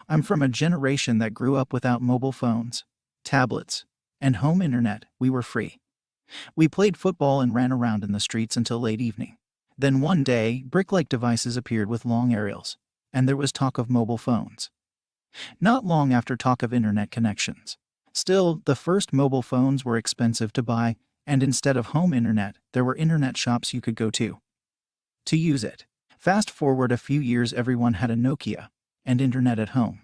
I'm from a generation that grew up without mobile phones, tablets, and home internet. We were free. We played football and ran around in the streets until late evening. Then one day, brick-like devices appeared with long aerials, and there was talk of mobile phones. Not long after, talk of internet connections. Still, the first mobile phones were expensive to buy, and instead of home internet, there were internet shops you could go to use it. Fast forward a few years, everyone had a Nokia and internet at home.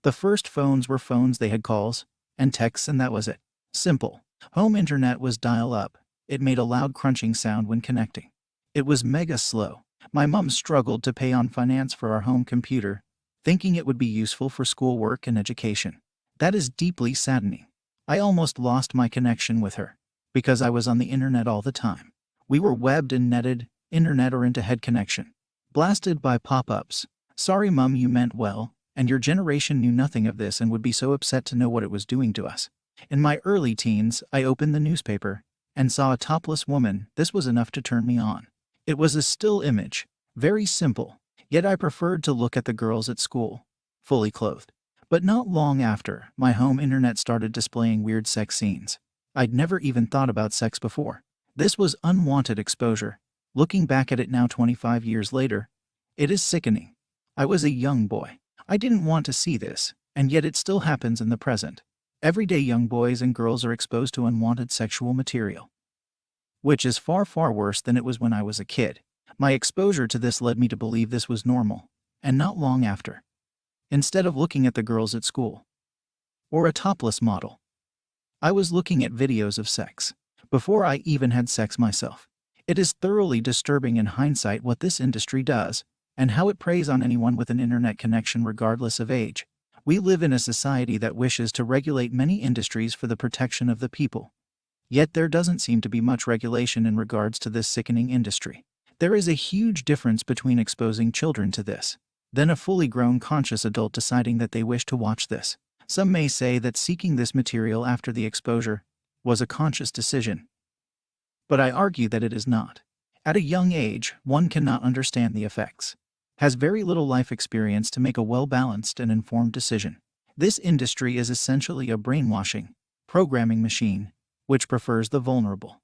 The first phones were phones, they had calls and texts, and that was it. Simple. Home internet was dial-up. It made a loud crunching sound when connecting. It was mega slow. My mom struggled to pay on finance for our home computer, thinking it would be useful for schoolwork and education. That is deeply saddening. I almost lost my connection with her because I was on the internet all the time. We were webbed and netted, internet or into head connection, blasted by pop-ups. Sorry mum, you meant well, and your generation knew nothing of this and would be so upset to know what it was doing to us. In my early teens, I opened the newspaper and saw a topless woman. This was enough to turn me on. It was a still image, very simple, yet I preferred to look at the girls at school, fully clothed. But not long after, my home internet started displaying weird sex scenes. I'd never even thought about sex before. This was unwanted exposure. Looking back at it now 25 years later, it is sickening. I was a young boy. I didn't want to see this, and yet it still happens in the present. Every day young boys and girls are exposed to unwanted sexual material, which is far, far worse than it was when I was a kid. My exposure to this led me to believe this was normal, and not long after, instead of looking at the girls at school or a topless model, I was looking at videos of sex before I even had sex myself. It is thoroughly disturbing in hindsight what this industry does and how it preys on anyone with an internet connection regardless of age. We live in a society that wishes to regulate many industries for the protection of the people. Yet there doesn't seem to be much regulation in regards to this sickening industry. There is a huge difference between exposing children to this, then a fully grown conscious adult deciding that they wish to watch this. Some may say that seeking this material after the exposure was a conscious decision, but I argue that it is not. At a young age, one cannot understand the effects, has very little life experience to make a well-balanced and informed decision. This industry is essentially a brainwashing, programming machine, which prefers the vulnerable,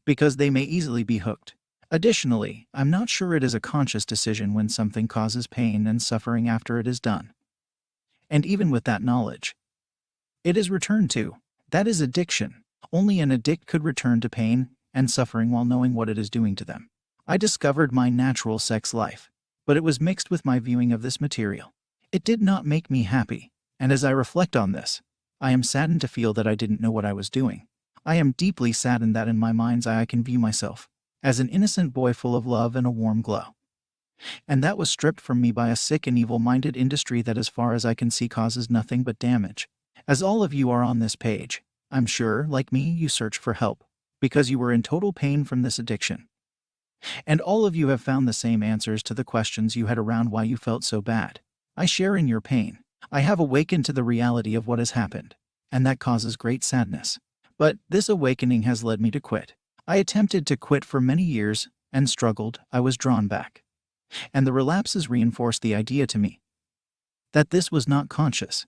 because they may easily be hooked. Additionally, I'm not sure it is a conscious decision when something causes pain and suffering after it is done. And even with that knowledge, it is returned to. That is addiction. Only an addict could return to pain and suffering while knowing what it is doing to them. I discovered my natural sex life, but it was mixed with my viewing of this material. It did not make me happy, and as I reflect on this, I am saddened to feel that I didn't know what I was doing. I am deeply saddened that in my mind's eye I can view myself as an innocent boy full of love and a warm glow. And that was stripped from me by a sick and evil-minded industry that, as far as I can see, causes nothing but damage. As all of you are on this page, I'm sure, like me, you search for help because you were in total pain from this addiction. And all of you have found the same answers to the questions you had around why you felt so bad. I share in your pain. I have awakened to the reality of what has happened, and that causes great sadness. But this awakening has led me to quit. I attempted to quit for many years and struggled. I was drawn back. And the relapses reinforced the idea to me that this was not conscious.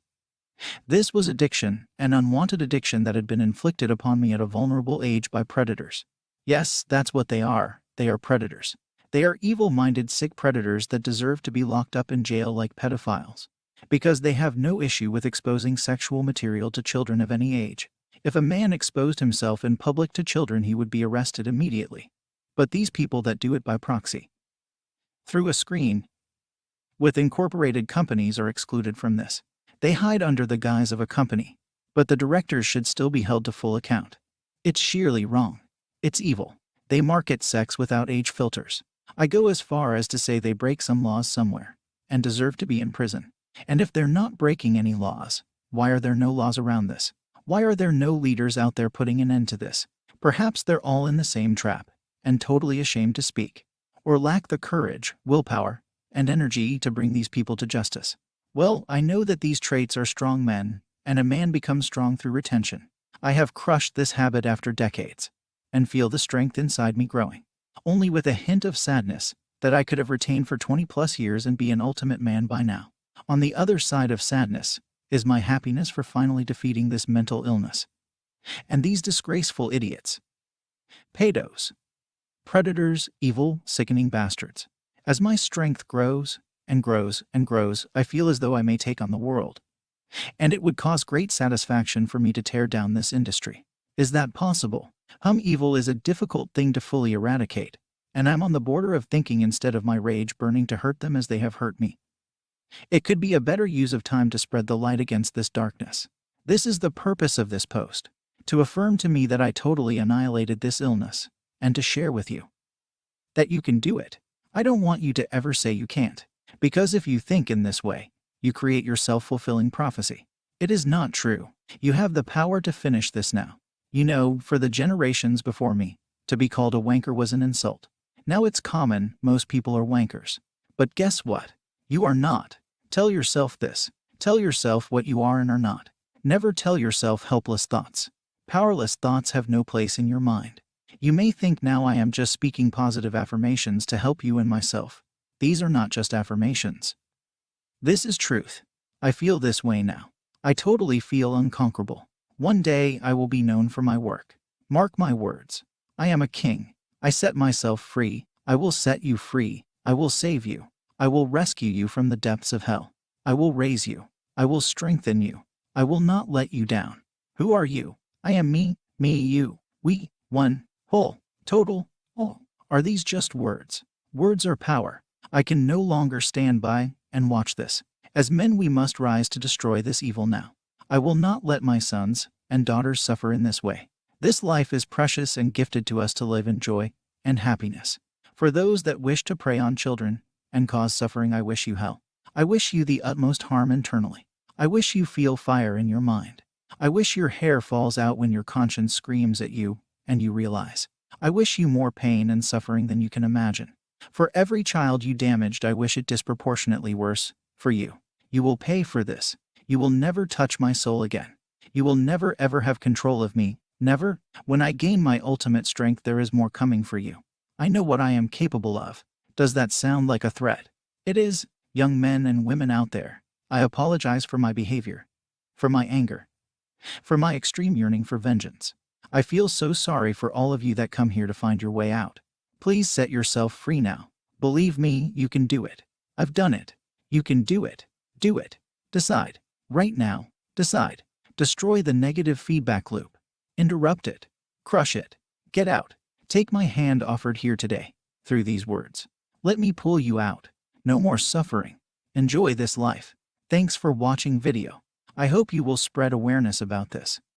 This was addiction, an unwanted addiction that had been inflicted upon me at a vulnerable age by predators. Yes, that's what they are. They are predators. They are evil-minded, sick predators that deserve to be locked up in jail like pedophiles, because they have no issue with exposing sexual material to children of any age. If a man exposed himself in public to children, he would be arrested immediately. But these people that do it by proxy, through a screen, with incorporated companies, are excluded from this. They hide under the guise of a company, but the directors should still be held to full account. It's sheerly wrong. It's evil. They market sex without age filters. I go as far as to say they break some laws somewhere and deserve to be in prison. And if they're not breaking any laws, why are there no laws around this? Why are there no leaders out there putting an end to this? Perhaps they're all in the same trap and totally ashamed to speak, or lack the courage, willpower, and energy to bring these people to justice. Well, I know that these traits are strong men, and a man becomes strong through retention. I have crushed this habit after decades, and feel the strength inside me growing, only with a hint of sadness that I could have retained for 20 plus years and be an ultimate man by now. On the other side of sadness is my happiness for finally defeating this mental illness. And these disgraceful idiots. Pedos. Predators, evil, sickening bastards. As my strength grows and grows and grows, I feel as though I may take on the world. And it would cause great satisfaction for me to tear down this industry. Is that possible? Evil is a difficult thing to fully eradicate, and I'm on the border of thinking instead of my rage burning to hurt them as they have hurt me. It could be a better use of time to spread the light against this darkness. This is the purpose of this post, to affirm to me that I totally annihilated this illness, and to share with you that you can do it. I don't want you to ever say you can't, because if you think in this way, you create your self-fulfilling prophecy. It is not true. You have the power to finish this now. You know, for the generations before me, to be called a wanker was an insult. Now it's common, most people are wankers. But guess what? You are not. Tell yourself this. Tell yourself what you are and are not. Never tell yourself helpless thoughts. Powerless thoughts have no place in your mind. You may think now I am just speaking positive affirmations to help you and myself. These are not just affirmations. This is truth. I feel this way now. I totally feel unconquerable. One day I will be known for my work. Mark my words. I am a king. I set myself free. I will set you free. I will save you. I will rescue you from the depths of hell. I will raise you. I will strengthen you. I will not let you down. Who are you? I am me, you, we, one, whole, total, all. Are these just words? Words are power. I can no longer stand by and watch this. As men we must rise to destroy this evil now. I will not let my sons and daughters suffer in this way. This life is precious and gifted to us to live in joy and happiness. For those that wish to prey on children and cause suffering, I wish you hell. I wish you the utmost harm internally. I wish you feel fire in your mind. I wish your hair falls out when your conscience screams at you and you realize. I wish you more pain and suffering than you can imagine. For every child you damaged, I wish it disproportionately worse for you. You will pay for this. You will never touch my soul again. You will never ever have control of me. Never. When I gain my ultimate strength, there is more coming for you. I know what I am capable of. Does that sound like a threat? It is. Young men and women out there, I apologize for my behavior, for my anger, for my extreme yearning for vengeance. I feel so sorry for all of you that come here to find your way out. Please set yourself free now. Believe me, you can do it. I've done it. You can do it. Do it. Decide. Right now. Decide. Destroy the negative feedback loop. Interrupt it. Crush it. Get out. Take my hand offered here today, through these words. Let me pull you out. No more suffering. Enjoy this life. Thanks for watching video. I hope you will spread awareness about this.